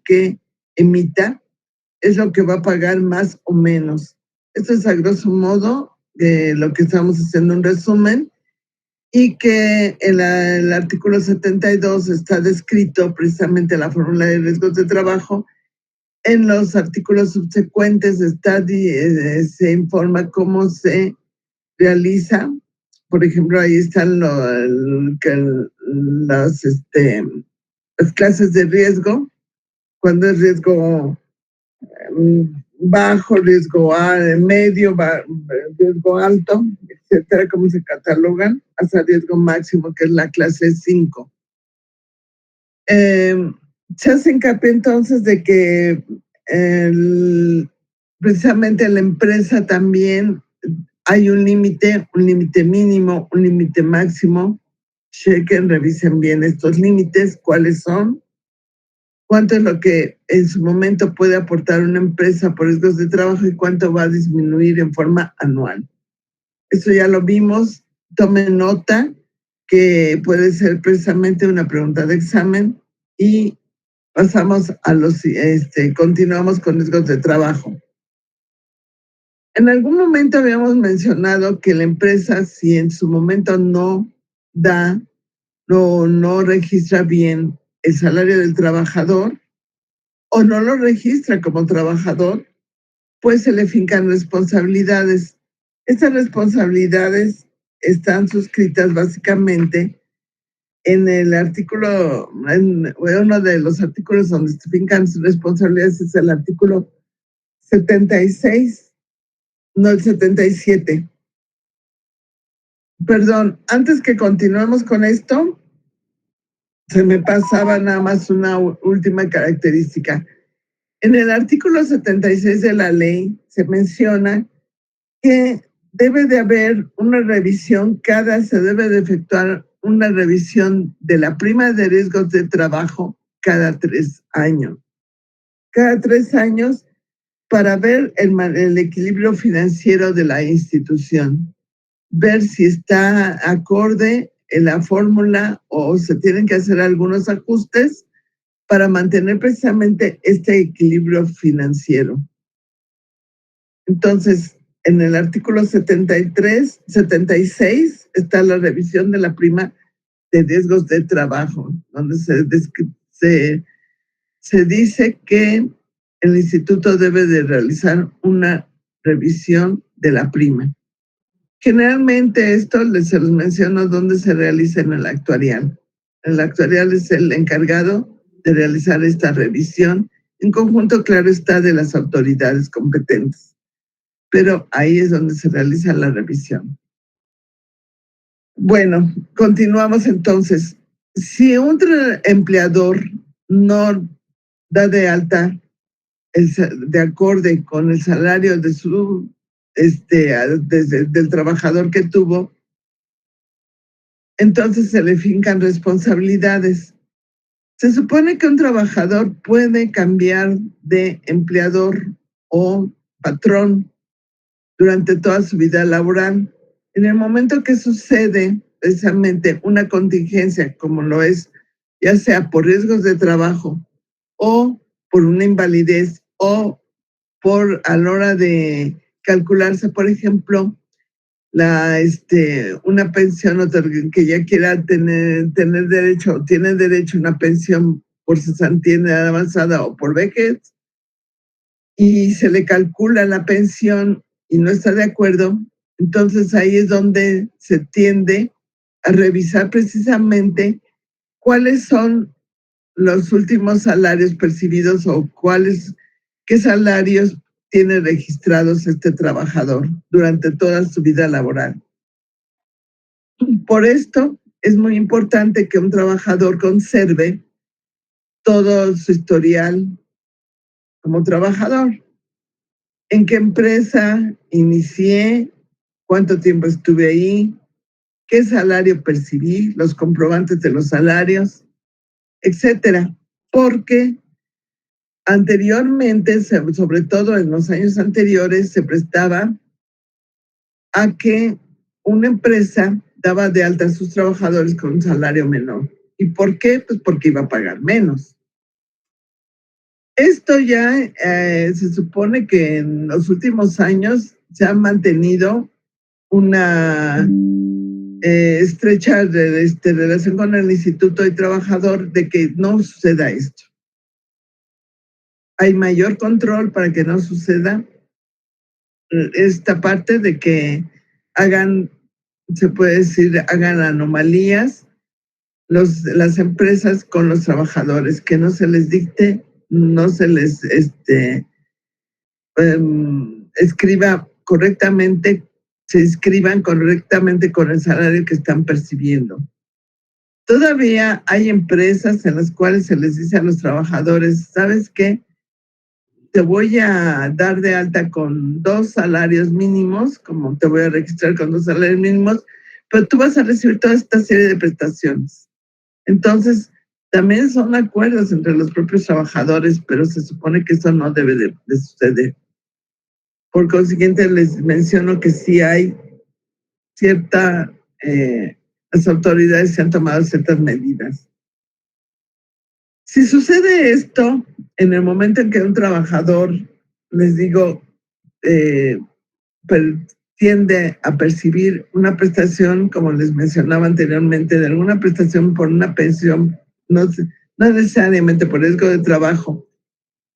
que emita es lo que va a pagar más o menos. Esto es a grosso modo de lo que estamos haciendo un resumen y que en el artículo 72 está descrito precisamente la fórmula de riesgos de trabajo. En los artículos subsecuentes se informa cómo se realiza. Por ejemplo, ahí están las clases de riesgo, cuando es riesgo bajo, riesgo medio, riesgo alto, etcétera, cómo se catalogan, hasta riesgo máximo, que es la clase 5. Se hace hincapié entonces de que precisamente en la empresa también hay un límite mínimo, un límite máximo. Chequen, revisen bien estos límites, cuáles son, cuánto es lo que en su momento puede aportar una empresa por riesgos de trabajo y cuánto va a disminuir en forma anual. Eso ya lo vimos, tomen nota que puede ser precisamente una pregunta de examen y pasamos a continuamos con riesgos de trabajo. En algún momento habíamos mencionado que la empresa, si en su momento no registra bien el salario del trabajador o no lo registra como trabajador, pues se le fincan responsabilidades. Estas responsabilidades están suscritas básicamente en el artículo, uno de los artículos donde se fincan responsabilidades es el artículo 76, no el 77. Perdón, antes que continuemos con esto, se me pasaba nada más una última característica. En el artículo 76 de la ley se menciona que debe de haber una revisión, se debe de efectuar una revisión de la prima de riesgos de trabajo cada 3 años. Cada 3 años para ver el equilibrio financiero de la institución, ver si está acorde en la fórmula o se tienen que hacer algunos ajustes para mantener precisamente este equilibrio financiero. Entonces, en el artículo 76 está la revisión de la prima de riesgos de trabajo, donde se dice que el instituto debe de realizar una revisión de la prima. Generalmente esto se los menciono donde se realiza en el actuarial. El actuarial es el encargado de realizar esta revisión, en conjunto, claro está, de las autoridades competentes. Pero ahí es donde se realiza la revisión. Bueno, continuamos entonces. Si un empleador no da de alta de acorde con el salario de del trabajador que tuvo, entonces se le fincan responsabilidades. Se supone que un trabajador puede cambiar de empleador o patrón durante toda su vida laboral. En el momento que sucede precisamente una contingencia, como lo es, ya sea por riesgos de trabajo o por una invalidez o a la hora de calcularse, por ejemplo, una pensión que ya quiera tener derecho, tiene derecho a una pensión por cesantía en edad avanzada o por vejez, y se le calcula la pensión y no está de acuerdo, entonces ahí es donde se tiende a revisar precisamente cuáles son los últimos salarios percibidos o qué salarios tiene registrados este trabajador durante toda su vida laboral. Por esto es muy importante que un trabajador conserve todo su historial como trabajador. ¿En qué empresa inicié? ¿Cuánto tiempo estuve ahí? ¿Qué salario percibí? Los comprobantes de los salarios, etcétera. Porque anteriormente, sobre todo en los años anteriores, se prestaba a que una empresa daba de alta a sus trabajadores con un salario menor. ¿Y por qué? Pues porque iba a pagar menos. Esto ya se supone que en los últimos años se ha mantenido una estrecha relación con el instituto y trabajador de que no suceda esto. Hay mayor control para que no suceda esta parte de que hagan, se puede decir, hagan anomalías las empresas con los trabajadores, que no se les dicte, no se les escriba correctamente, se inscriban correctamente con el salario que están percibiendo. Todavía hay empresas en las cuales se les dice a los trabajadores, ¿sabes qué? Te voy a dar de alta con 2 salarios mínimos, como te voy a registrar con 2 salarios mínimos, pero tú vas a recibir toda esta serie de prestaciones. Entonces, también son acuerdos entre los propios trabajadores, pero se supone que eso no debe de suceder. Por consiguiente, les menciono que sí hay cierta, las autoridades se han tomado ciertas medidas. Si sucede esto, en el momento en que un trabajador, les digo, eh, tiende a percibir una prestación, como les mencionaba anteriormente, de alguna prestación por una pensión, no necesariamente por riesgo de trabajo,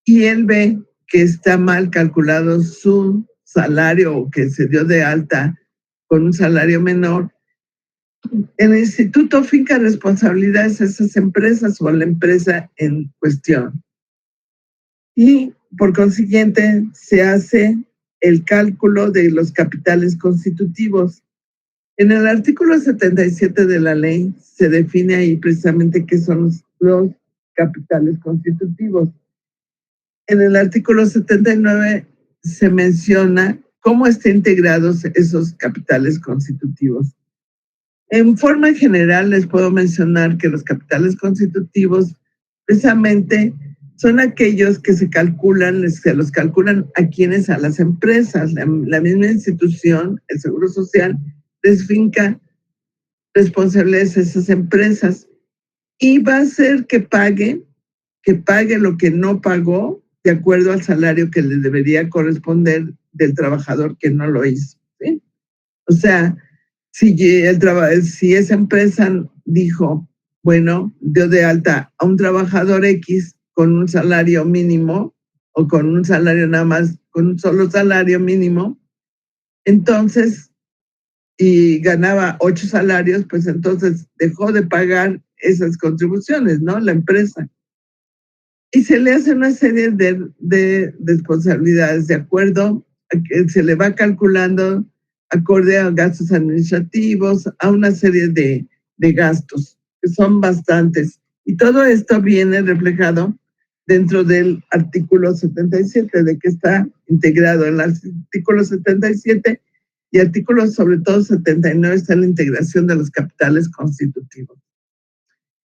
y él ve que está mal calculado su salario o que se dio de alta con un salario menor, el instituto finca responsabilidades a esas empresas o a la empresa en cuestión. Y por consiguiente se hace el cálculo de los capitales constitutivos. En el artículo 77 de la ley se define ahí precisamente qué son los capitales constitutivos. En el artículo 79 se menciona cómo están integrados esos capitales constitutivos. En forma general les puedo mencionar que los capitales constitutivos precisamente son aquellos que se los calculan a quienes, a las empresas, la misma institución, el Seguro Social, les finca responsabilidades a esas empresas y va a hacer que pague lo que no pagó de acuerdo al salario que le debería corresponder del trabajador que no lo hizo, ¿sí? O sea, si esa empresa dijo, bueno, dio de alta a un trabajador X con un salario mínimo o con un salario nada más, con un solo salario mínimo, entonces, y ganaba 8 salarios, pues entonces dejó de pagar esas contribuciones, ¿no? La empresa. Y se le hace una serie de responsabilidades de acuerdo a que se le va calculando acorde a gastos administrativos, a una serie de gastos, que son bastantes. Y todo esto viene reflejado dentro del artículo 77, de que está integrado en el artículo 77 y artículo sobre todo 79 está la integración de los capitales constitutivos.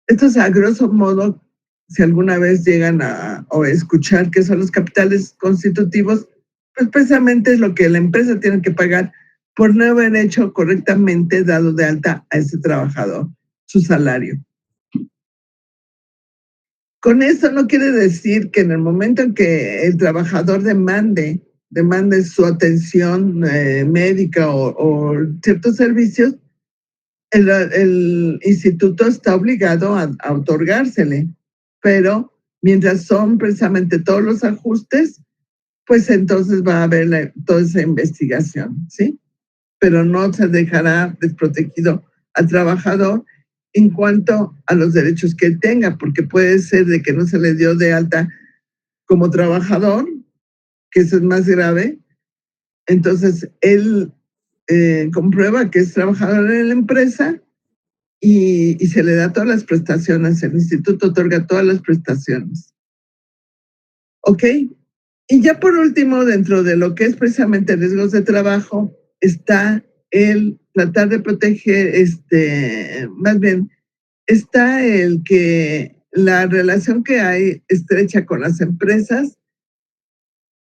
Esto es a grosso modo, si alguna vez llegan a escuchar qué son los capitales constitutivos, pues precisamente es lo que la empresa tiene que pagar por no haber hecho correctamente dado de alta a ese trabajador su salario. Con esto no quiere decir que en el momento en que el trabajador demande su atención médica o ciertos servicios, el instituto está obligado a otorgársele, pero mientras son precisamente todos los ajustes, pues entonces va a haber toda esa investigación, ¿sí? Pero no se dejará desprotegido al trabajador en cuanto a los derechos que él tenga, porque puede ser de que no se le dio de alta como trabajador, que eso es más grave. Entonces, él comprueba que es trabajador en la empresa y se le da todas las prestaciones, el instituto otorga todas las prestaciones. ¿Ok? Y ya por último, dentro de lo que es precisamente riesgos de trabajo, está el tratar de proteger, más bien, está el que la relación que hay estrecha con las empresas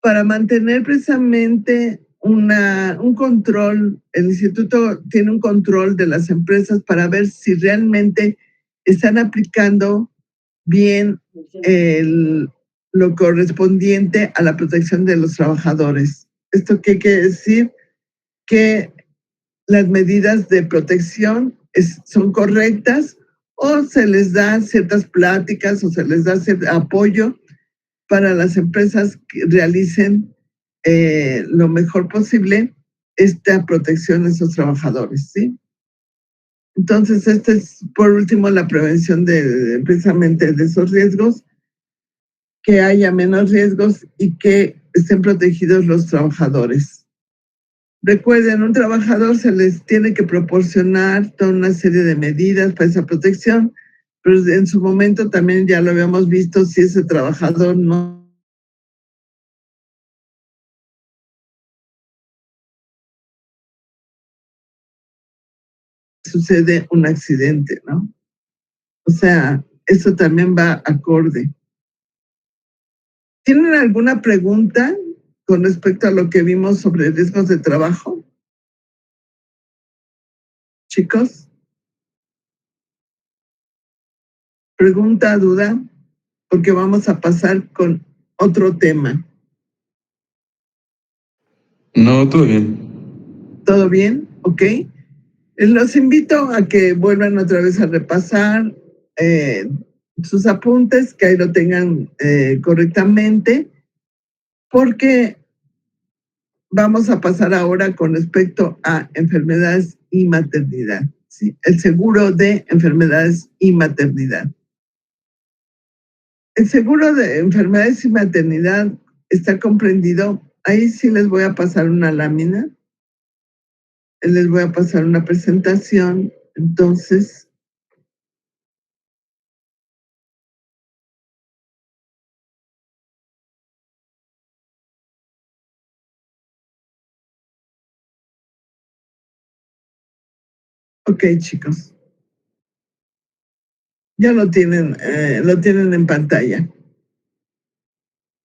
para mantener precisamente un control. El instituto tiene un control de las empresas para ver si realmente están aplicando bien lo correspondiente a la protección de los trabajadores. ¿Esto qué quiere decir? Que las medidas de protección son correctas o se les da ciertas pláticas o se les da cierto apoyo para las empresas que realicen lo mejor posible esta protección de esos trabajadores, ¿sí? Entonces, esta es, por último, la prevención precisamente de esos riesgos, que haya menos riesgos y que estén protegidos los trabajadores. Recuerden, un trabajador se les tiene que proporcionar toda una serie de medidas para esa protección, pero en su momento también ya lo habíamos visto, si ese trabajador no sucede un accidente, ¿no? O sea, eso también va acorde. ¿Tienen alguna pregunta con respecto a lo que vimos sobre riesgos de trabajo? Chicos, pregunta, duda, porque vamos a pasar con otro tema. No, todo bien. ¿Todo bien? ¿Ok? Los invito a que vuelvan otra vez a repasar sus apuntes, que ahí lo tengan correctamente, porque vamos a pasar ahora con respecto a enfermedades y maternidad, ¿sí? El seguro de enfermedades y maternidad. El seguro de enfermedades y maternidad está comprendido, ahí sí les voy a pasar una lámina, les voy a pasar una presentación, entonces, ok chicos, ya lo tienen en pantalla.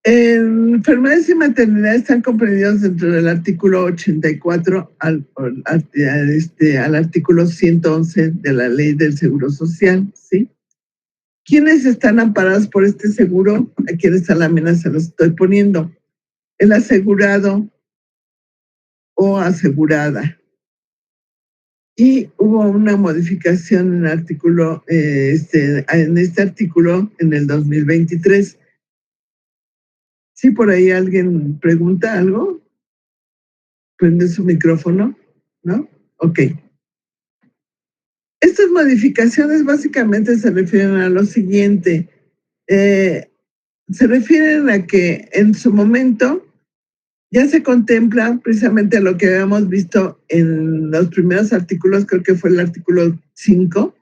Enfermedades y maternidad están comprendidos dentro del artículo 84 al artículo 111 de la Ley del Seguro Social, ¿sí? ¿Quiénes están amparados por este seguro? Aquí en esta lámina se los estoy poniendo. El asegurado o asegurada. Y hubo una modificación en el artículo, en este artículo en el 2023. ¿Sí por ahí alguien pregunta algo? Prende su micrófono, ¿no? Ok. Estas modificaciones básicamente se refieren a lo siguiente. Se refieren a que en su momento ya se contempla precisamente lo que habíamos visto en los primeros artículos, creo que fue el artículo 5,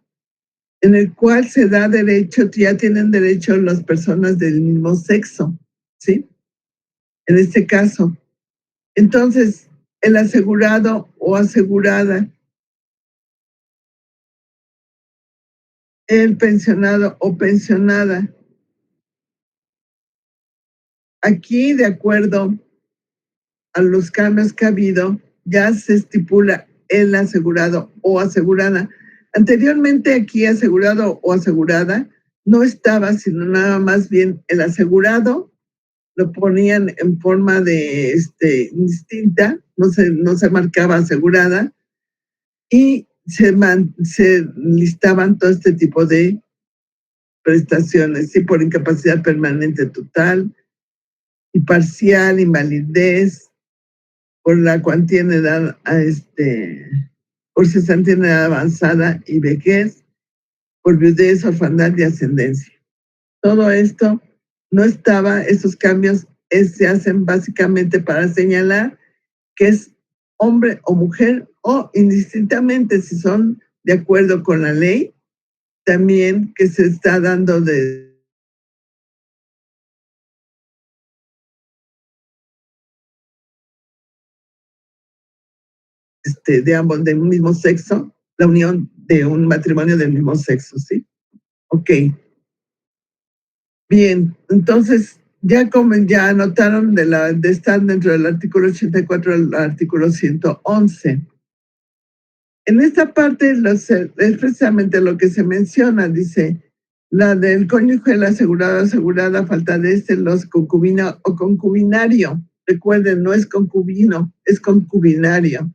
en el cual se da derecho, ya tienen derecho las personas del mismo sexo, ¿sí? En este caso. Entonces, el asegurado o asegurada, el pensionado o pensionada. Aquí, de acuerdo a los cambios que ha habido, ya se estipula el asegurado o asegurada. Anteriormente aquí asegurado o asegurada no estaba, sino nada más bien el asegurado lo ponían en forma de distinta, no se marcaba asegurada y se listaban todo este tipo de prestaciones, sí, por incapacidad permanente total y parcial, invalidez, por la cuantía en edad, por cesantía en edad avanzada y vejez, por viudez, orfandad y ascendencia. Todo esto no estaba, estos cambios se hacen básicamente para señalar que es hombre o mujer o indistintamente si son de acuerdo con la ley, también que se está dando de ambos, del mismo sexo, la unión de un matrimonio del mismo sexo, ¿sí? Ok. Bien, entonces, ya como ya anotaron de estar dentro del artículo 84 al artículo 111. En esta parte es precisamente lo que se menciona, dice, La del cónyuge, el asegurado, asegurada, falta de los concubino o concubinario. Recuerden, no es concubino, es concubinario.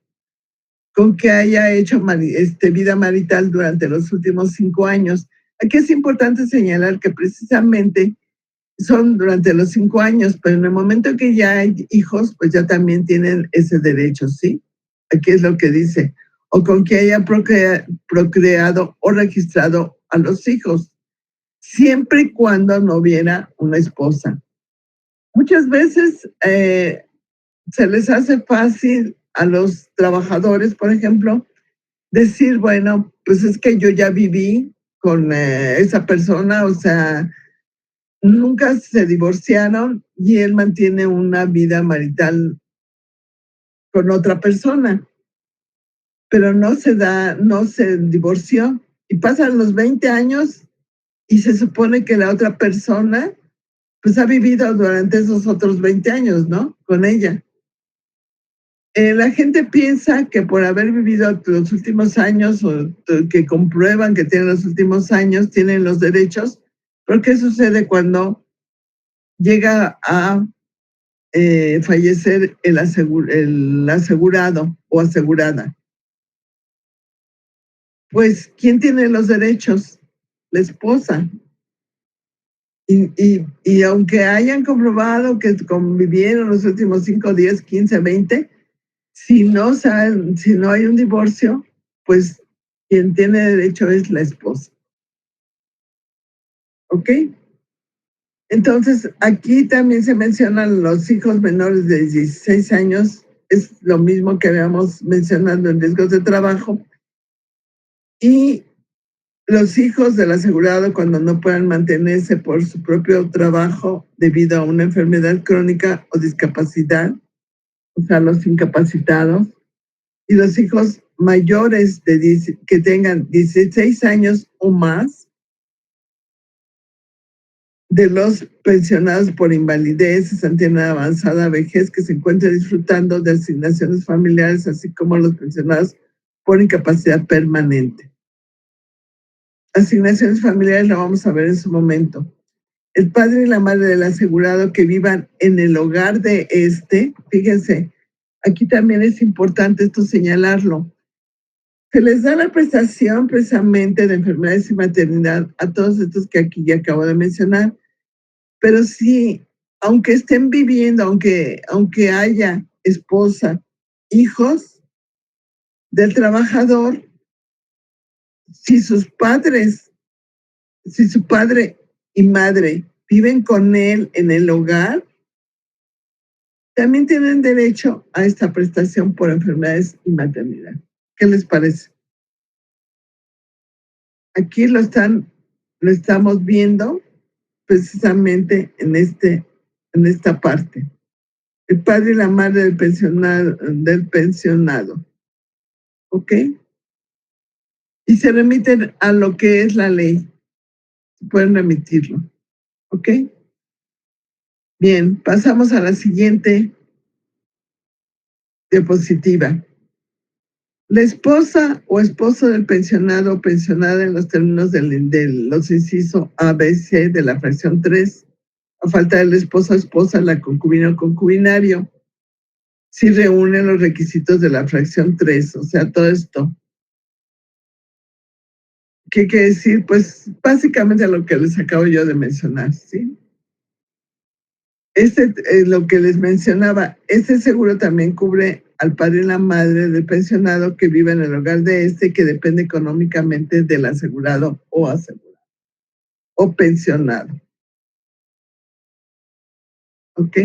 Con que haya hecho vida marital durante los últimos 5 años. Aquí es importante señalar que precisamente son durante los 5 años, pero en el momento que ya hay hijos, pues ya también tienen ese derecho, ¿sí? Aquí es lo que dice, o con que haya procreado o registrado a los hijos, siempre y cuando no hubiera una esposa. Muchas veces se les hace fácil a los trabajadores, por ejemplo, decir, bueno, pues es que yo ya viví con esa persona, o sea, nunca se divorciaron y él mantiene una vida marital con otra persona, pero no se divorció y pasan los 20 años y se supone que la otra persona pues ha vivido durante esos otros 20 años, ¿no? Con ella. La gente piensa que por haber vivido los últimos años o que comprueban que tienen los últimos años, tienen los derechos, pero ¿qué sucede cuando llega a fallecer el asegurado o asegurada? Pues, ¿quién tiene los derechos? La esposa. Y aunque hayan comprobado que convivieron los últimos 5, 10, 15, 20, si no hay un divorcio, pues quien tiene derecho es la esposa. ¿Ok? Entonces, aquí también se mencionan los hijos menores de 16 años, es lo mismo que habíamos mencionado en riesgos de trabajo, y los hijos del asegurado cuando no puedan mantenerse por su propio trabajo debido a una enfermedad crónica o discapacidad, o sea, los incapacitados, y los hijos mayores que tengan 16 años o más de los pensionados por invalidez, cesantía avanzada, vejez, que se encuentren disfrutando de asignaciones familiares, así como los pensionados por incapacidad permanente. Asignaciones familiares la vamos a ver en su momento. El padre y la madre del asegurado que vivan en el hogar de fíjense, aquí también es importante esto señalarlo. Se les da la prestación precisamente de enfermedades y maternidad a todos estos que aquí ya acabo de mencionar, pero sí, aunque estén viviendo, aunque haya esposa, hijos del trabajador, si sus padres, si su padre y madre viven con él en el hogar, también tienen derecho a esta prestación por enfermedades y maternidad. ¿Qué les parece? Aquí lo estamos viendo precisamente en esta parte. El padre y la madre del pensionado. ¿Ok? Y se remiten a lo que es la ley. Pueden remitirlo. ¿Ok? Bien, pasamos a la siguiente diapositiva. La esposa o esposo del pensionado o pensionada en los términos de los incisos A, B, C de la fracción 3, a falta del esposo o esposa, la concubina o concubinario, si reúnen los requisitos de la fracción 3, o sea, todo esto. ¿Qué quiere decir? Pues básicamente lo que les acabo yo de mencionar, ¿sí? Lo que les mencionaba, este seguro también cubre al padre y la madre del pensionado que vive en el hogar de que depende económicamente del asegurado o pensionado. ¿Ok?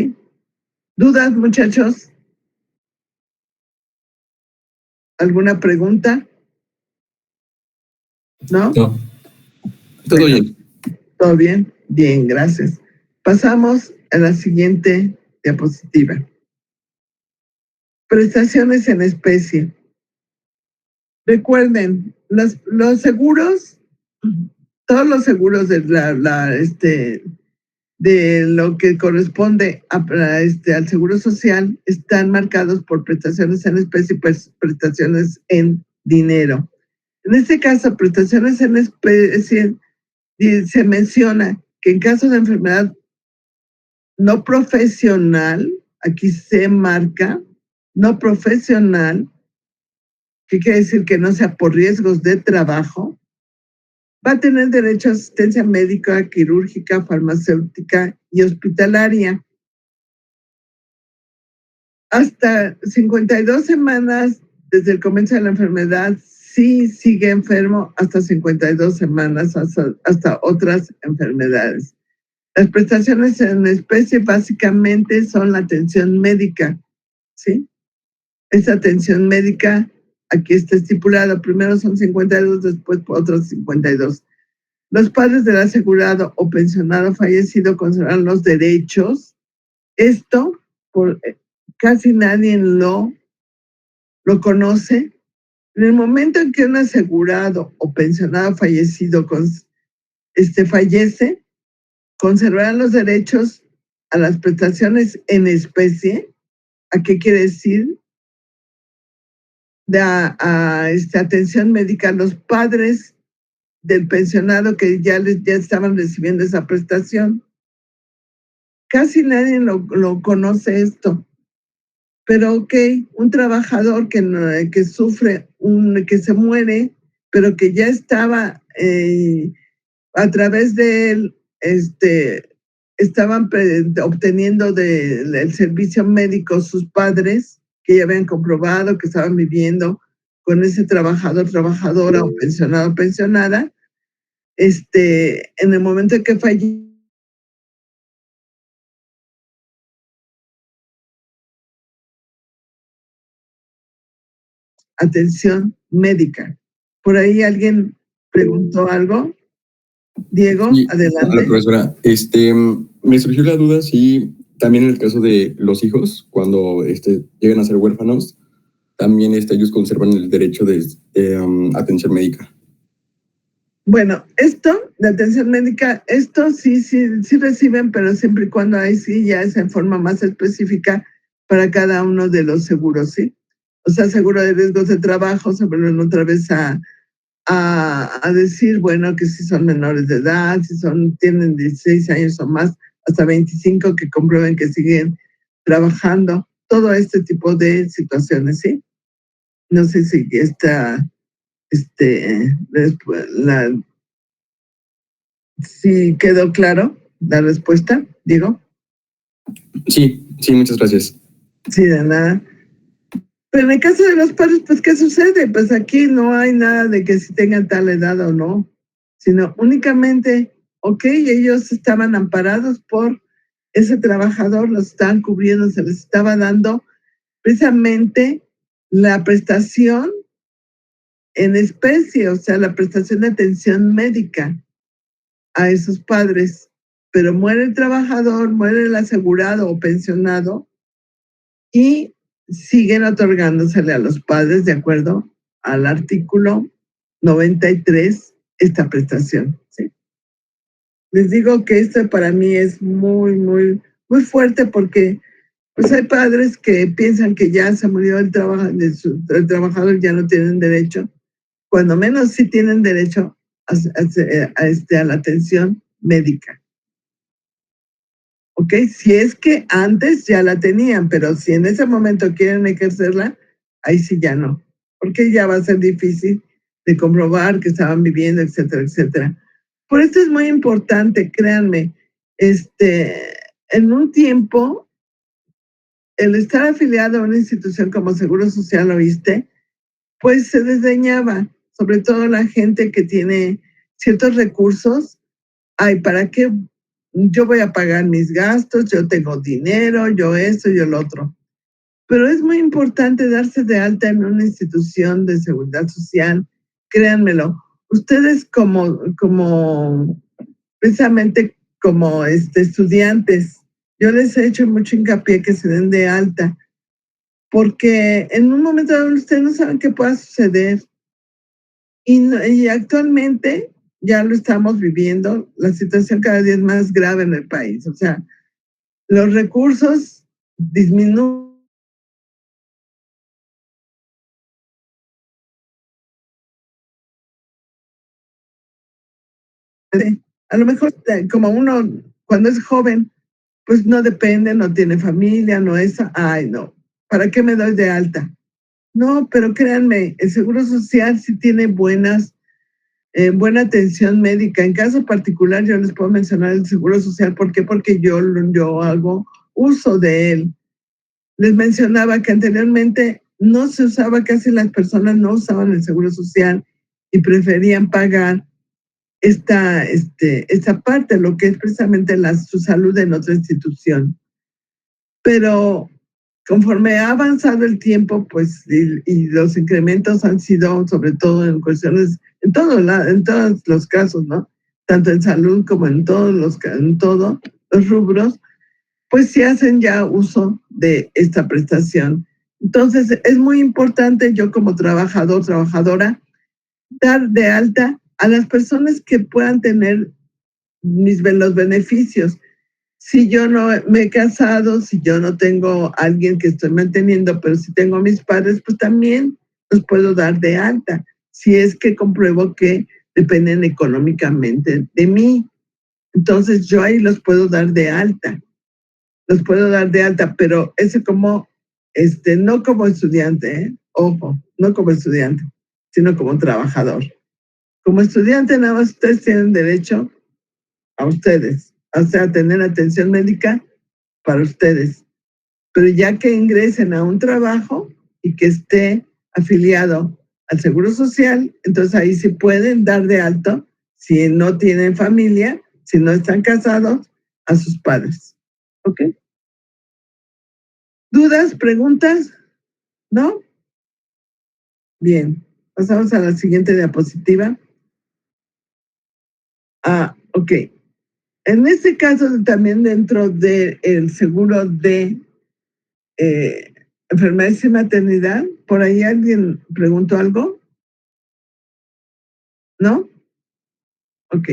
¿Dudas, muchachos? ¿Alguna pregunta? ¿No? No, todo bien. ¿Todo bien? Bien, gracias. Pasamos a la siguiente diapositiva. Prestaciones en especie. Recuerden, los seguros, todos los seguros de de lo que corresponde al seguro social están marcados por prestaciones en especie y prestaciones en dinero. En este caso, prestaciones en especie Y se menciona que en caso de enfermedad no profesional, aquí se marca, no profesional, que quiere decir que no sea por riesgos de trabajo, va a tener derecho a asistencia médica, quirúrgica, farmacéutica y hospitalaria. Hasta 52 semanas desde el comienzo de la enfermedad, sí sigue enfermo hasta 52 semanas, hasta otras enfermedades. Las prestaciones en especie básicamente son la atención médica, ¿sí? Esa atención médica aquí está estipulada. Primero son 52, después otros 52. Los padres del asegurado o pensionado fallecido conservan los derechos. Esto por, casi nadie lo conoce. En el momento en que un asegurado o pensionado fallecido fallece, conservarán los derechos a las prestaciones en especie. ¿A qué quiere decir? Atención médica a los padres del pensionado que ya estaban recibiendo esa prestación. Casi nadie lo conoce esto. Pero ok, un trabajador que sufre, que se muere, pero que ya estaba a través de él, estaban obteniendo del servicio médico sus padres, que ya habían comprobado que estaban viviendo con ese trabajador, trabajadora o pensionado, pensionada, en el momento en que falleció, atención médica. Por ahí alguien preguntó algo. Diego, Sí, adelante. hola, profesora. Me surgió la duda si también en el caso de los hijos, cuando llegan a ser huérfanos, también ellos conservan el derecho de atención médica. Bueno, esto de atención médica, esto sí reciben, pero siempre y cuando hay sí ya es en forma más específica para cada uno de los seguros, ¿sí? O sea, seguro de riesgos de trabajo, se vuelven otra vez a decir, bueno, que si son menores de edad, si tienen 16 años o más, hasta 25, que comprueben que siguen trabajando, todo este tipo de situaciones, ¿sí? No sé si si quedó claro la respuesta, Diego. Sí, muchas gracias. Sí, de nada. Pero en el caso de los padres, pues, ¿qué sucede? Pues aquí no hay nada de que si tengan tal edad o no, sino únicamente, ok, ellos estaban amparados por ese trabajador, los estaban cubriendo, se les estaba dando precisamente la prestación en especie, o sea, la prestación de atención médica a esos padres. Pero muere el trabajador, muere el asegurado o pensionado y siguen otorgándosele a los padres de acuerdo al artículo 93 esta prestación, ¿sí? Les digo que esto para mí es muy, muy, muy fuerte porque pues hay padres que piensan que ya se murió el trabajador, ya no tienen derecho, cuando menos sí tienen derecho a la atención médica. ¿Ok? Si es que antes ya la tenían, pero si en ese momento quieren ejercerla, ahí sí ya no, porque ya va a ser difícil de comprobar que estaban viviendo, etcétera, etcétera. Por esto es muy importante, créanme, en un tiempo, el estar afiliado a una institución como Seguro Social, ¿oíste? Pues se desdeñaba, sobre todo la gente que tiene ciertos recursos. Ay, ¿para qué yo voy a pagar mis gastos? Yo tengo dinero, yo esto, yo lo otro. Pero es muy importante darse de alta en una institución de seguridad social, créanmelo. Ustedes precisamente como estudiantes, yo les he hecho mucho hincapié que se den de alta, porque en un momento dado ustedes no saben qué pueda suceder. Y actualmente ya lo estamos viviendo, la situación cada día es más grave en el país, o sea, los recursos disminuyen. A lo mejor, como uno, cuando es joven, pues no depende, no tiene familia, no es, ay, no, ¿para qué me doy de alta? No, pero créanme, el Seguro Social sí tiene buena atención médica. En caso particular, yo les puedo mencionar el Seguro Social. ¿Por qué? Porque yo hago uso de él. Les mencionaba que anteriormente no se usaba, casi las personas no usaban el Seguro Social y preferían pagar esta parte, lo que es precisamente su salud en otra institución. Pero conforme ha avanzado el tiempo, pues, y los incrementos han sido, sobre todo en cuestiones, en todos los casos, ¿no? Tanto en salud como en todos los rubros, pues sí hacen ya uso de esta prestación. Entonces, es muy importante yo como trabajadora, dar de alta a las personas que puedan tener los beneficios. Si yo no me he casado, si yo no tengo a alguien que estoy manteniendo, pero si tengo a mis padres, pues también los puedo dar de alta, si es que compruebo que dependen económicamente de mí. Entonces yo ahí los puedo dar de alta, pero ese como, no como estudiante, ojo, no como estudiante, sino como trabajador. Como estudiante, nada más ustedes tienen derecho a ustedes, o sea, tener atención médica para ustedes. Pero ya que ingresen a un trabajo y que esté afiliado al Seguro Social, entonces ahí sí pueden dar de alto, si no tienen familia, si no están casados, a sus padres. ¿Ok? ¿Dudas, preguntas? ¿No? Bien. Pasamos a la siguiente diapositiva. Ok. En este caso, también dentro del seguro de enfermedad y maternidad, ¿por ahí alguien preguntó algo? ¿No? Ok.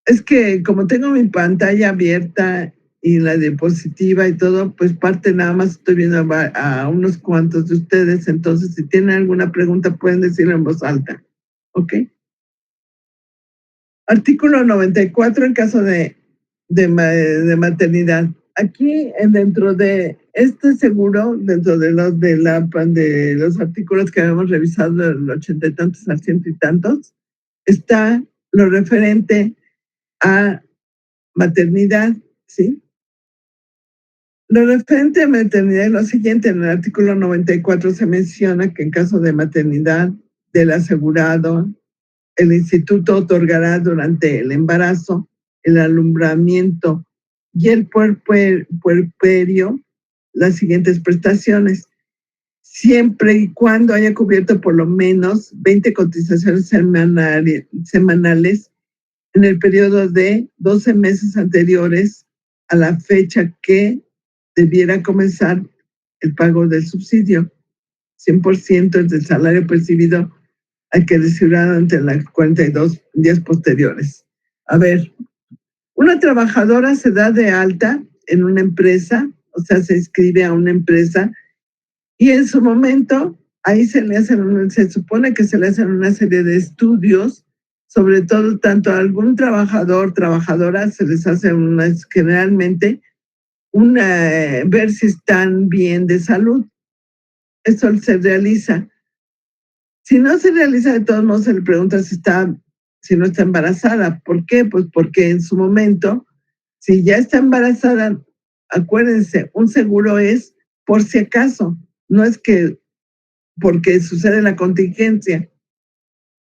Es que como tengo mi pantalla abierta y la diapositiva y todo, pues parte nada más estoy viendo a unos cuantos de ustedes, entonces si tienen alguna pregunta pueden decirlo en voz alta. ¿Ok? Artículo 94 en caso de maternidad. Aquí dentro de este seguro, dentro de los artículos que habíamos revisado, del 80 y tantos al 100 y tantos, está lo referente a maternidad, ¿sí? Lo referente a maternidad es lo siguiente: en el artículo 94 se menciona que en caso de maternidad del asegurado, el instituto otorgará durante el embarazo, el alumbramiento y el puerperio las siguientes prestaciones, siempre y cuando haya cubierto por lo menos 20 cotizaciones semanales en el periodo de 12 meses anteriores a la fecha que debiera comenzar el pago del subsidio. 100% del salario percibido al que recibirá durante las 42 días posteriores. A ver, una trabajadora se da de alta en una empresa, o sea, se inscribe a una empresa y en su momento ahí se supone que se le hacen una serie de estudios, sobre todo tanto a algún trabajadora se les hace generalmente ver si están bien de salud. Eso se realiza. Si no se realiza, de todos modos se le pregunta si no está embarazada. ¿Por qué? Pues porque en su momento, si ya está embarazada, acuérdense, un seguro es por si acaso, no es que porque sucede la contingencia.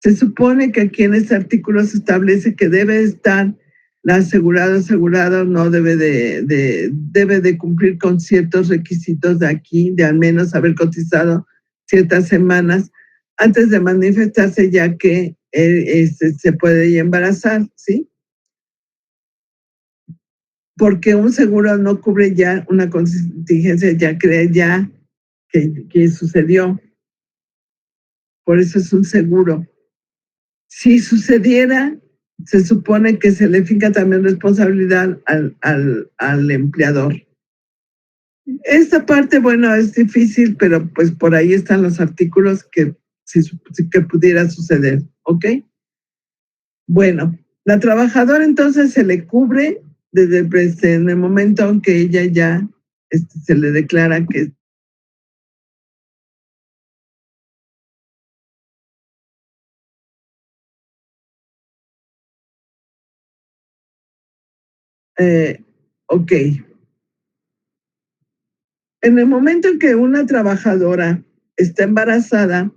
Se supone que aquí en este artículo se establece que debe estar la asegurado, no debe de cumplir con ciertos requisitos de aquí, de al menos haber cotizado ciertas semanas antes de manifestarse, ya que se puede embarazar, ¿sí? Porque un seguro no cubre ya una contingencia ya que sucedió. Por eso es un seguro. Si sucediera, se supone que se le finca también responsabilidad al empleador. Esta parte, bueno, es difícil, pero pues por ahí están los artículos que pudiera suceder, ¿ok? Bueno, La trabajadora entonces se le cubre desde en el momento en que ella ya se le declara que ok. En el momento en que una trabajadora está embarazada,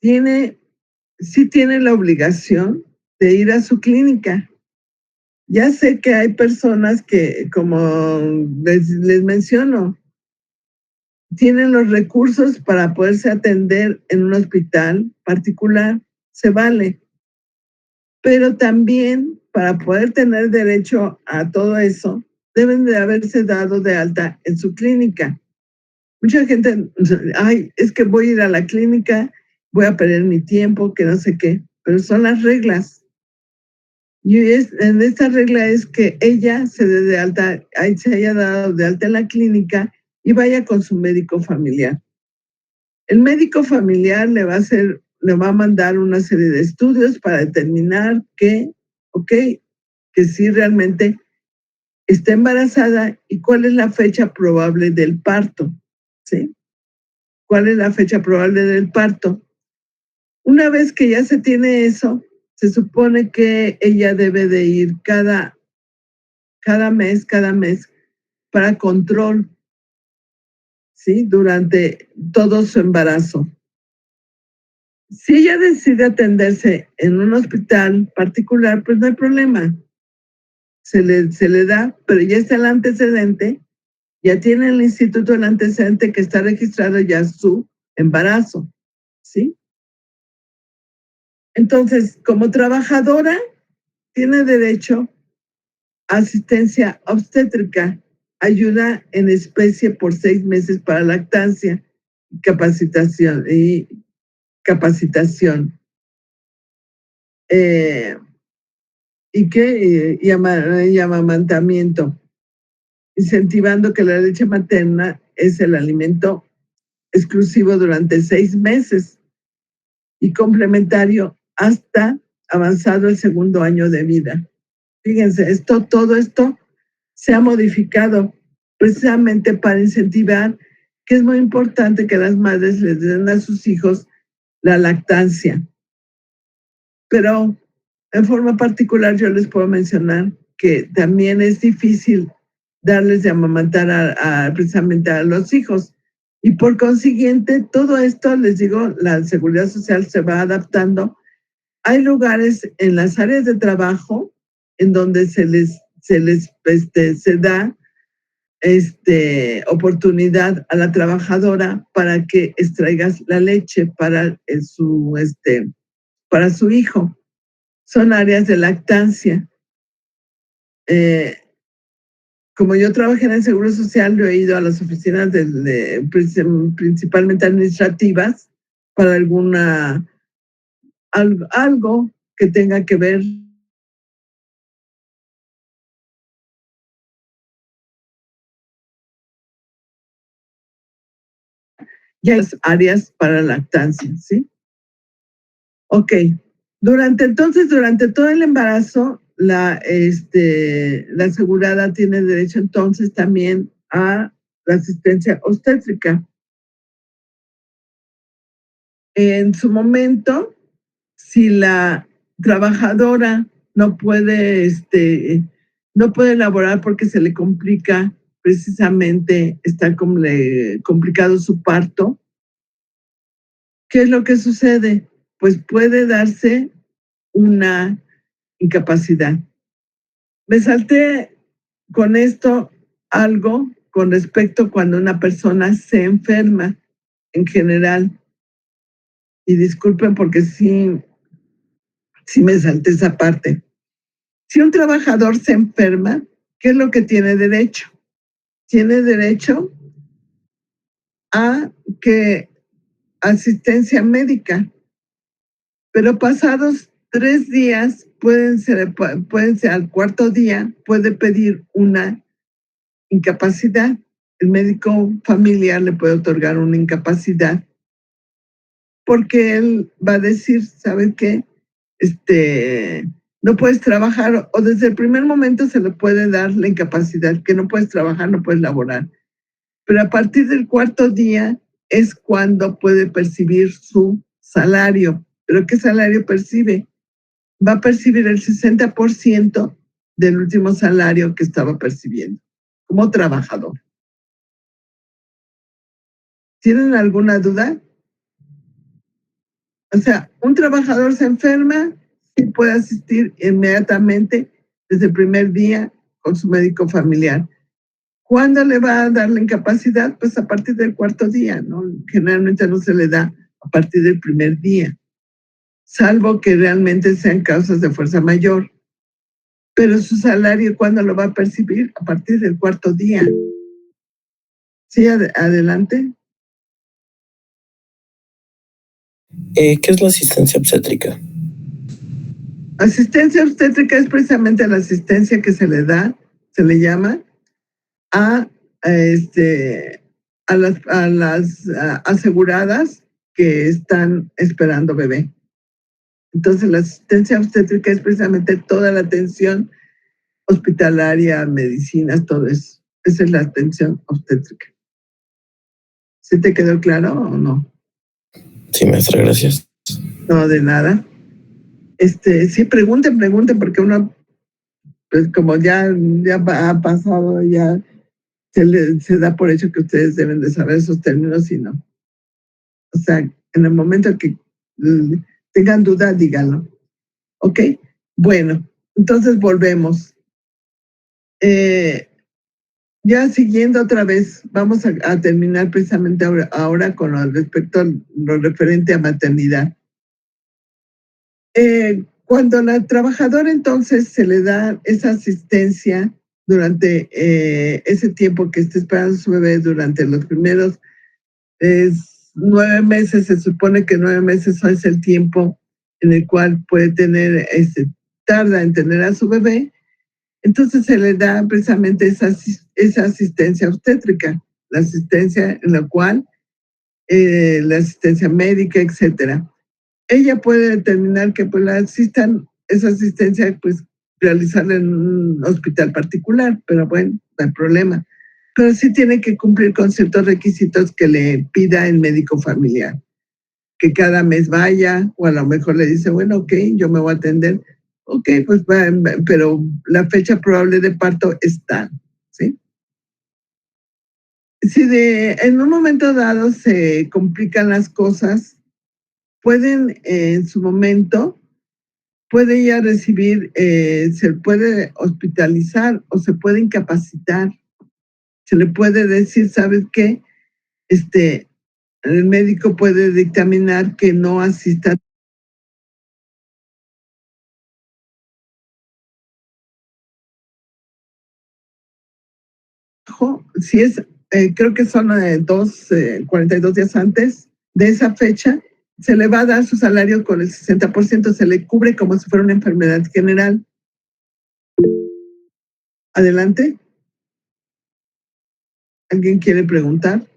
sí tiene la obligación de ir a su clínica. Ya sé que hay personas que, como les menciono, tienen los recursos para poderse atender en un hospital particular, se vale, pero también para poder tener derecho a todo eso, deben de haberse dado de alta en su clínica. Mucha gente, ay, es que voy a ir a la clínica, voy a perder mi tiempo, que no sé qué, pero son las reglas. En esta regla es que ella se dé de alta, se haya dado de alta en la clínica y vaya con su médico familiar. El médico familiar le va a mandar una serie de estudios para determinar que sí realmente está embarazada y cuál es la fecha probable del parto, ¿sí? ¿Cuál es la fecha probable del parto? Una vez que ya se tiene eso, se supone que ella debe de ir cada mes, para control, ¿sí? Durante todo su embarazo. Si ella decide atenderse en un hospital particular, pues no hay problema. Se le da, pero ya está el antecedente, ya tiene el instituto el antecedente que está registrado ya su embarazo, ¿sí? Entonces, como trabajadora, tiene derecho a asistencia obstétrica, ayuda en especie por 6 meses para lactancia, capacitación y capacitación. Eh, y amamantamiento, incentivando que la leche materna es el alimento exclusivo durante 6 meses y complementario hasta avanzado el segundo año de vida. Fíjense, todo esto se ha modificado precisamente para incentivar que es muy importante que las madres les den a sus hijos la lactancia. Pero en forma particular yo les puedo mencionar que también es difícil darles de amamantar precisamente a los hijos. Y por consiguiente, todo esto, les digo, la seguridad social se va adaptando. Hay lugares en las áreas de trabajo en donde se da oportunidad a la trabajadora para que extraigas la leche para su hijo. Son áreas de lactancia. Como yo trabajé en el Seguro Social, yo he ido a las oficinas principalmente administrativas para algo que tenga que ver ya las áreas para lactancia, ¿sí? Ok. Durante todo el embarazo, la asegurada tiene derecho entonces también a la asistencia obstétrica. En su momento, si la trabajadora no puede laborar porque se le complica, precisamente está complicado su parto, ¿qué es lo que sucede? Pues puede darse una incapacidad. Me salté con esto algo con respecto cuando una persona se enferma en general. Y disculpen porque sí me salté esa parte. Si un trabajador se enferma, ¿qué es lo que tiene derecho? Tiene derecho a que asistencia médica, pero pasados 3 días, pueden ser al cuarto día, puede pedir una incapacidad. El médico familiar le puede otorgar una incapacidad porque él va a decir, ¿sabe qué? no puedes trabajar, o desde el primer momento se le puede dar la incapacidad, que no puedes trabajar, no puedes laborar. Pero a partir del cuarto día es cuando puede percibir su salario. ¿Pero qué salario percibe? Va a percibir el 60% del último salario que estaba percibiendo como trabajador. ¿Tienen alguna duda? O sea, un trabajador se enferma y puede asistir inmediatamente desde el primer día con su médico familiar. ¿Cuándo le va a dar la incapacidad? Pues a partir del cuarto día, ¿no? Generalmente no se le da a partir del primer día, salvo que realmente sean causas de fuerza mayor. Pero su salario, ¿cuándo lo va a percibir? A partir del cuarto día. Sí, adelante. ¿Qué es la asistencia obstétrica? Asistencia obstétrica es precisamente la asistencia que se le da, se le llama, a las aseguradas que están esperando bebé. Entonces, la asistencia obstétrica es precisamente toda la atención hospitalaria, medicinas, todo eso. Esa es la atención obstétrica. ¿Sí te quedó claro o no? Sí, maestra, gracias. No, de nada. Sí, pregunten, porque uno, pues como ya ha pasado, ya se da por hecho que ustedes deben de saber esos términos y no. O sea, en el momento que tengan duda, díganlo. ¿Ok? Bueno, entonces volvemos. Ya siguiendo otra vez, vamos a terminar precisamente ahora con lo referente a maternidad. Cuando la trabajadora entonces se le da esa asistencia durante ese tiempo que está esperando su bebé, durante los primeros 9 meses, se supone que 9 meses es el tiempo en el cual puede tener, tarda en tener a su bebé, entonces se le da precisamente esa asistencia obstétrica, la asistencia en la cual, la asistencia médica, etcétera. Ella puede determinar que pues esa asistencia, pues realizarla en un hospital particular, pero bueno, no hay problema. Pero sí tiene que cumplir con ciertos requisitos que le pida el médico familiar. Que cada mes vaya, o a lo mejor le dice, bueno, ok, yo me voy a atender. Ok, pues pero la fecha probable de parto está, ¿sí? Si en un momento dado se complican las cosas, pueden en su momento, puede ya recibir, se puede hospitalizar o se puede incapacitar. Se le puede decir, ¿sabes qué? El médico puede dictaminar que no asista. Si es, creo que son 42 días antes de esa fecha, se le va a dar su salario con el 60%, se le cubre como si fuera una enfermedad general. Adelante. ¿Alguien quiere preguntar?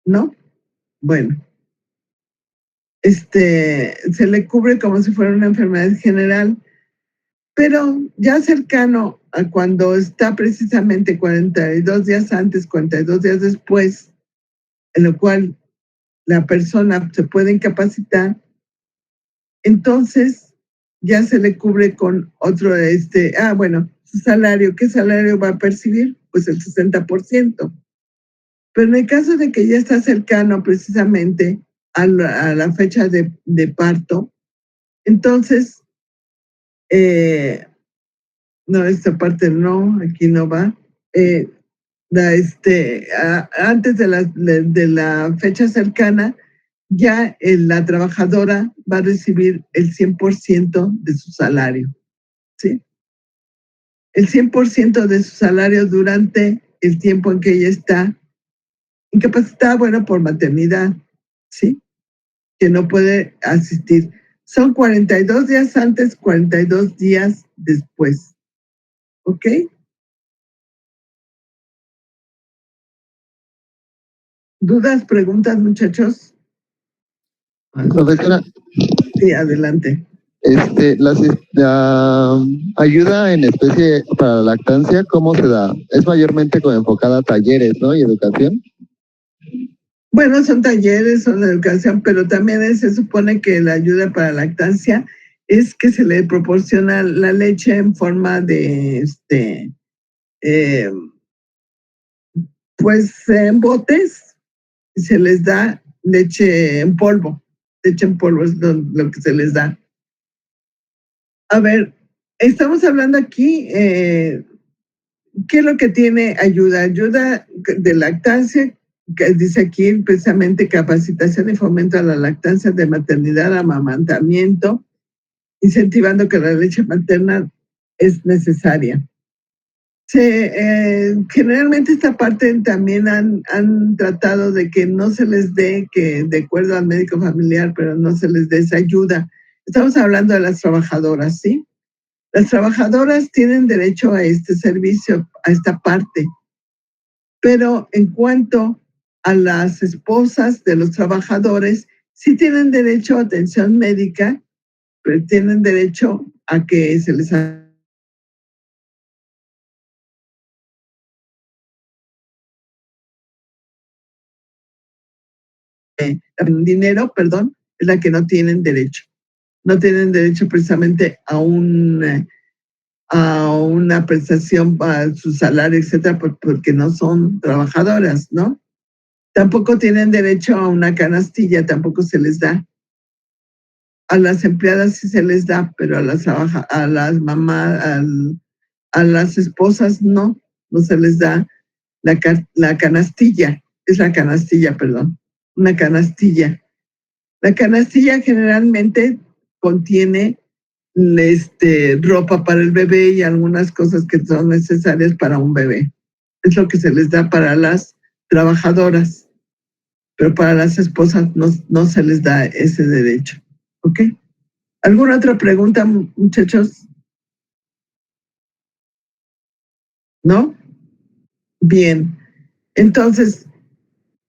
¿No? Bueno. Se le cubre como si fuera una enfermedad general, pero ya cercano a cuando está precisamente 42 días antes, 42 días después, en lo cual la persona se puede incapacitar, entonces ya se le cubre con otro, su salario. ¿Qué salario va a percibir? Pues el 60%. Pero en el caso de que ya está cercano precisamente a la fecha de parto, entonces, no, esta parte no, aquí no va. Antes de la fecha cercana, ya la trabajadora va a recibir el 100% de su salario, ¿sí? El 100% de su salario durante el tiempo en que ella está incapacitada, bueno, por maternidad, ¿sí? Que no puede asistir. Son 42 días antes, 42 días después, ¿ok? ¿Dudas, preguntas, muchachos? Profesora, Sí, adelante. La ayuda en especie para la lactancia, ¿cómo se da? Es mayormente como enfocada a talleres, ¿no? Y educación. Bueno, son talleres, son educación, pero también se supone que la ayuda para lactancia es que se le proporciona la leche en forma de, pues en botes, y se les da leche en polvo. Leche en polvo es lo que se les da. A ver, estamos hablando aquí, ¿qué es lo que tiene ayuda? Ayuda de lactancia, que dice aquí precisamente capacitación y fomento a la lactancia de maternidad, amamantamiento, incentivando que la leche materna es necesaria. Generalmente esta parte también han tratado de que no se les dé, que de acuerdo al médico familiar, pero no se les dé esa ayuda. Estamos hablando de las trabajadoras, ¿sí? Las trabajadoras tienen derecho a este servicio, a esta parte, pero en cuanto a las esposas de los trabajadores, sí tienen derecho a atención médica, pero tienen derecho a que se les dinero, perdón, es la que no tienen derecho. No tienen derecho precisamente a una prestación para su salario, etcétera, porque no son trabajadoras, ¿no? Tampoco tienen derecho a una canastilla, tampoco se les da. A las empleadas sí se les da, pero a las mamás, a las esposas no se les da la canastilla, es la canastilla, perdón, una canastilla. La canastilla generalmente contiene ropa para el bebé y algunas cosas que son necesarias para un bebé. Es lo que se les da para las trabajadoras, pero para las esposas no se les da ese derecho. ¿Ok? ¿Alguna otra pregunta, muchachos? ¿No? Bien. Entonces,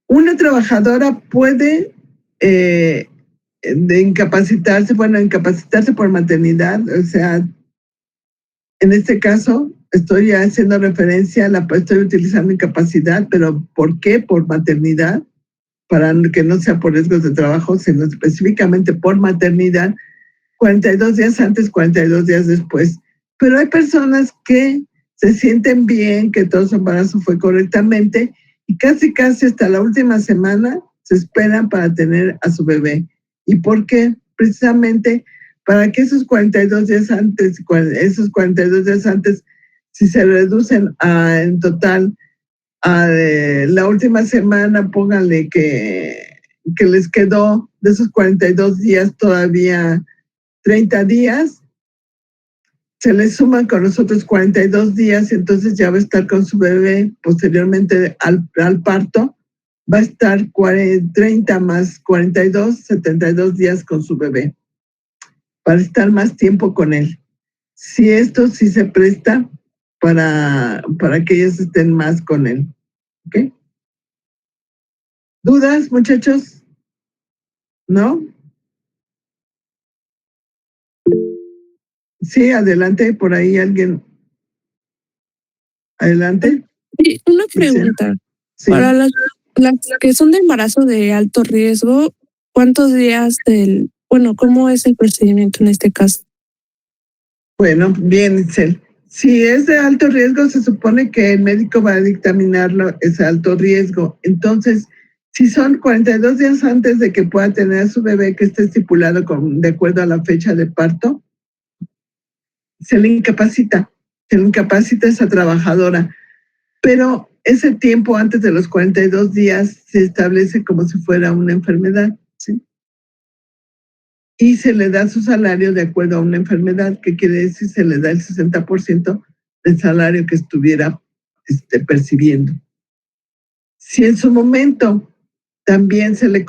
una trabajadora puede incapacitarse por maternidad, o sea, en este caso estoy haciendo referencia, estoy utilizando incapacidad, pero ¿por qué? Por maternidad, para que no sea por riesgos de trabajo, sino específicamente por maternidad, 42 días antes, 42 días después. Pero hay personas que se sienten bien, que todo su embarazo fue correctamente y casi hasta la última semana se esperan para tener a su bebé. ¿Y por qué? Precisamente para que esos 42 días antes, si se reducen en total a la última semana, pónganle que les quedó de esos 42 días todavía 30 días, se le suman con los otros 42 días y entonces ya va a estar con su bebé posteriormente al parto, va a estar 30 más 42, 72 días con su bebé, para estar más tiempo con él. Si esto sí se presta para que ellos estén más con él. ¿Ok? ¿Dudas, muchachos? ¿No? Sí, adelante, por ahí alguien. Adelante. Sí, una pregunta. Sí. Para las que son de embarazo de alto riesgo, ¿cuántos días cómo es el procedimiento en este caso? Bueno, bien, Itzel. Si es de alto riesgo, se supone que el médico va a dictaminarlo, es alto riesgo. Entonces, si son 42 días antes de que pueda tener a su bebé, que esté estipulado de acuerdo a la fecha de parto, se le incapacita a esa trabajadora. Pero ese tiempo antes de los 42 días se establece como si fuera una enfermedad, ¿sí? Y se le da su salario de acuerdo a una enfermedad, que quiere decir se le da el 60% del salario que estuviera percibiendo. Si en su momento también se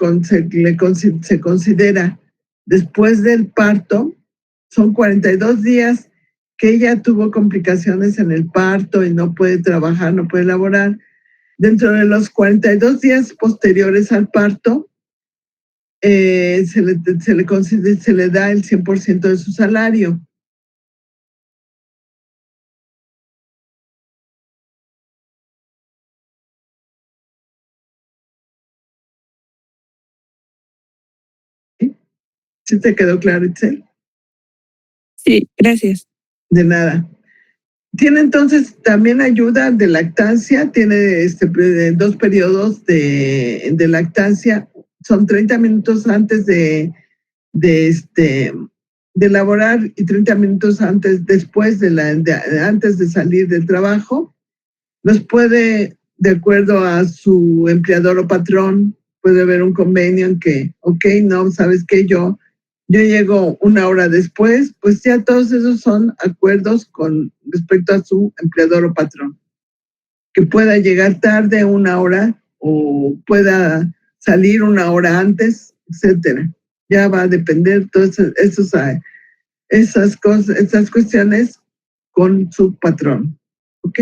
considera después del parto, son 42 días que ella tuvo complicaciones en el parto y no puede trabajar, no puede laborar. Dentro de los 42 días posteriores al parto, se le da el 100% de su salario. ¿Sí te quedó claro, Itzel? Sí, gracias. De nada. Tiene entonces también ayuda de lactancia, tiene 2 periodos de lactancia, son 30 minutos antes de elaborar y 30 minutos después antes de salir del trabajo. Los puede, de acuerdo a su empleador o patrón, puede haber un convenio en que, no, ¿sabes qué? Yo llego 1 hora después, pues ya todos esos son acuerdos con respecto a su empleador o patrón. Que pueda llegar tarde 1 hora o pueda salir 1 hora antes, etcétera. Ya va a depender todas esas cosas, esas cuestiones con su patrón. ¿Ok?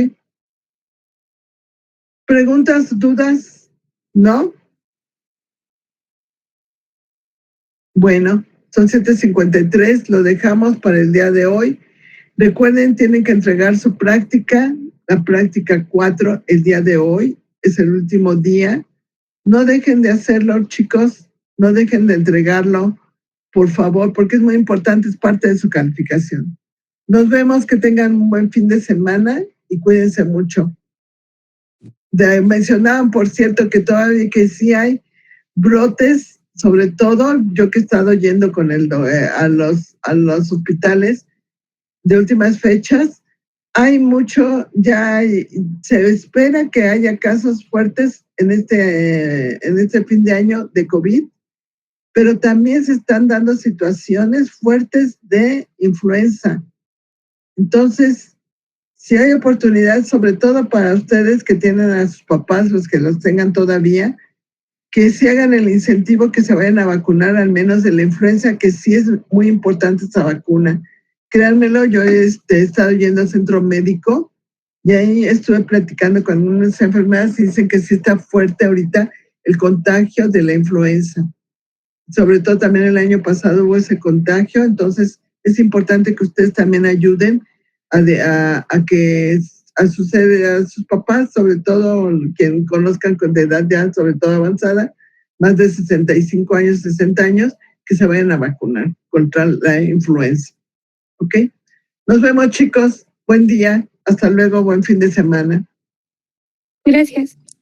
¿Preguntas, dudas? ¿No? Bueno, son 7:53, lo dejamos para el día de hoy. Recuerden, tienen que entregar su práctica, la práctica 4, el día de hoy. Es el último día. No dejen de hacerlo, chicos. No dejen de entregarlo, por favor, porque es muy importante, es parte de su calificación. Nos vemos, que tengan un buen fin de semana y cuídense mucho. Mencionaban, por cierto, que todavía que sí hay brotes, sobre todo yo que he estado yendo con a los hospitales de últimas fechas, hay mucho, se espera que haya casos fuertes en este fin de año de COVID, pero también se están dando situaciones fuertes de influenza. Entonces, si hay oportunidad, sobre todo para ustedes que tienen a sus papás, los que los tengan todavía, que se hagan el incentivo que se vayan a vacunar al menos de la influenza, que sí es muy importante esta vacuna. Créanmelo, yo he estado yendo al centro médico y ahí estuve platicando con unas enfermeras y dicen que sí está fuerte ahorita el contagio de la influenza. Sobre todo también el año pasado hubo ese contagio, entonces es importante que ustedes también ayuden a sus papás, sobre todo quien conozcan de edad ya, sobre todo avanzada, más de 65 años, 60 años, que se vayan a vacunar contra la influenza. ¿Ok? Nos vemos, chicos. Buen día. Hasta luego. Buen fin de semana. Gracias.